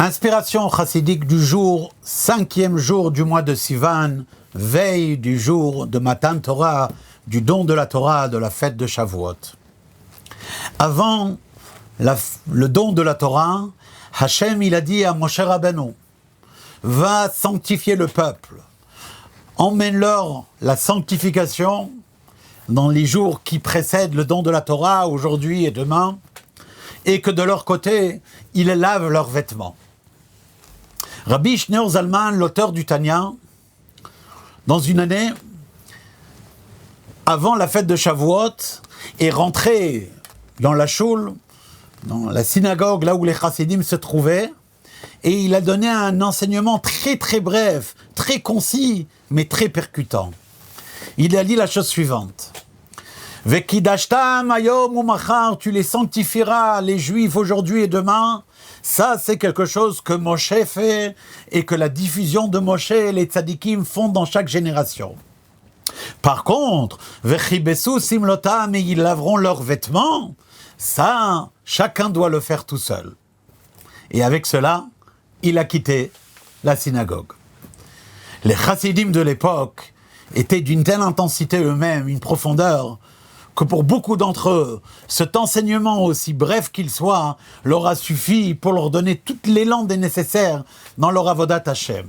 Inspiration chassidique du jour, 5e jour du mois de Sivan, veille du jour de Matan Torah, du don de la Torah, de la fête de Shavuot. Avant le don de la Torah, Hachem il a dit à Moshe Rabbeinu, va sanctifier le peuple, emmène-leur la sanctification dans les jours qui précèdent le don de la Torah, aujourd'hui et demain, et que de leur côté, ils lavent leurs vêtements. Rabbi Shneur Zalman, l'auteur du Tanya, dans une année, avant la fête de Shavuot, est rentré dans la choule, dans la synagogue, là où les chassidim se trouvaient, et il a donné un enseignement très très bref, très concis, mais très percutant. Il a dit la chose suivante. Vekidashtam ayom ou machar, tu les sanctifieras, les Juifs aujourd'hui et demain. Ça, c'est quelque chose que Moshe fait et que la diffusion de Moshe et les tzadikim font dans chaque génération. Par contre, vechibesu simlotam, et ils laveront leurs vêtements. Ça, chacun doit le faire tout seul. Et avec cela, il a quitté la synagogue. Les chassidim de l'époque étaient d'une telle intensité eux-mêmes, une profondeur, que pour beaucoup d'entre eux, cet enseignement, aussi bref qu'il soit, leur a suffi pour leur donner tout l'élan nécessaire dans leur avodat Hashem.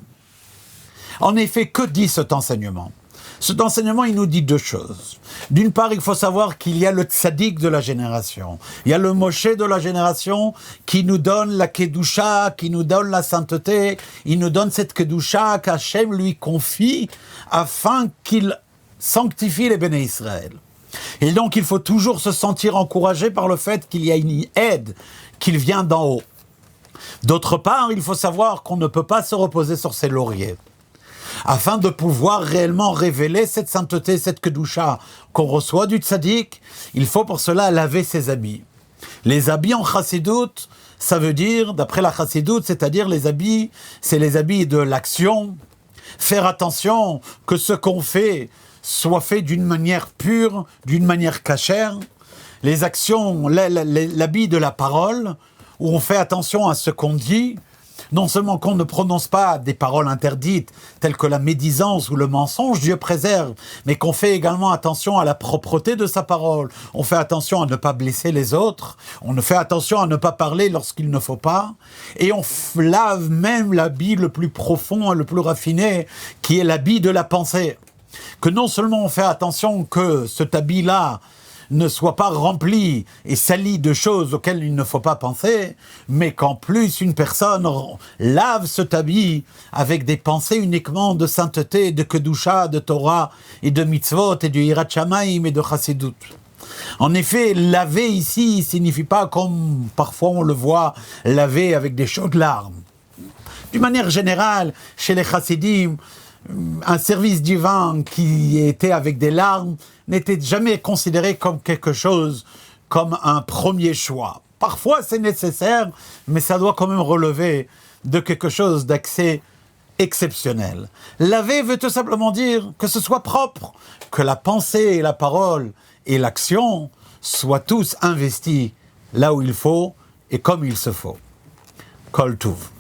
En effet, que dit cet enseignement ? Cet enseignement, il nous dit deux choses. D'une part, il faut savoir qu'il y a le tzaddik de la génération. Il y a le Moshe de la génération qui nous donne la kedusha, qui nous donne la sainteté. Il nous donne cette kedusha qu'Hachem lui confie afin qu'il sanctifie les béné Israël. Et donc, il faut toujours se sentir encouragé par le fait qu'il y a une aide qui vient d'en haut. D'autre part, il faut savoir qu'on ne peut pas se reposer sur ses lauriers. Afin de pouvoir réellement révéler cette sainteté, cette kedusha qu'on reçoit du tzaddik, il faut pour cela laver ses habits. Les habits en chassidoute, ça veut dire, d'après la chassidoute, c'est-à-dire les habits, c'est les habits de l'action. Faire attention que ce qu'on fait soit fait d'une manière pure, d'une manière cachère. Les actions, l'habit de la parole, où on fait attention à ce qu'on dit, non seulement qu'on ne prononce pas des paroles interdites, telles que la médisance ou le mensonge, Dieu préserve, mais qu'on fait également attention à la propreté de sa parole. On fait attention à ne pas blesser les autres, on fait attention à ne pas parler lorsqu'il ne faut pas, et on lave même l'habit le plus profond et le plus raffiné, qui est l'habit de la pensée. Que non seulement on fait attention que cet habit-là ne soit pas rempli et sali de choses auxquelles il ne faut pas penser, mais qu'en plus une personne lave cet habit avec des pensées uniquement de sainteté, de kedusha, de Torah et de mitzvot et de hirat shamayim et de chassidut. En effet, laver ici signifie pas, comme parfois on le voit, laver avec des chaudes larmes. D'une manière générale, chez les chassidim, un service divin qui était avec des larmes n'était jamais considéré comme quelque chose, comme un premier choix. Parfois c'est nécessaire, mais ça doit quand même relever de quelque chose d'accès exceptionnel. Laver veut tout simplement dire que ce soit propre, que la pensée et la parole et l'action soient tous investis là où il faut et comme il se faut. Kol Tuv.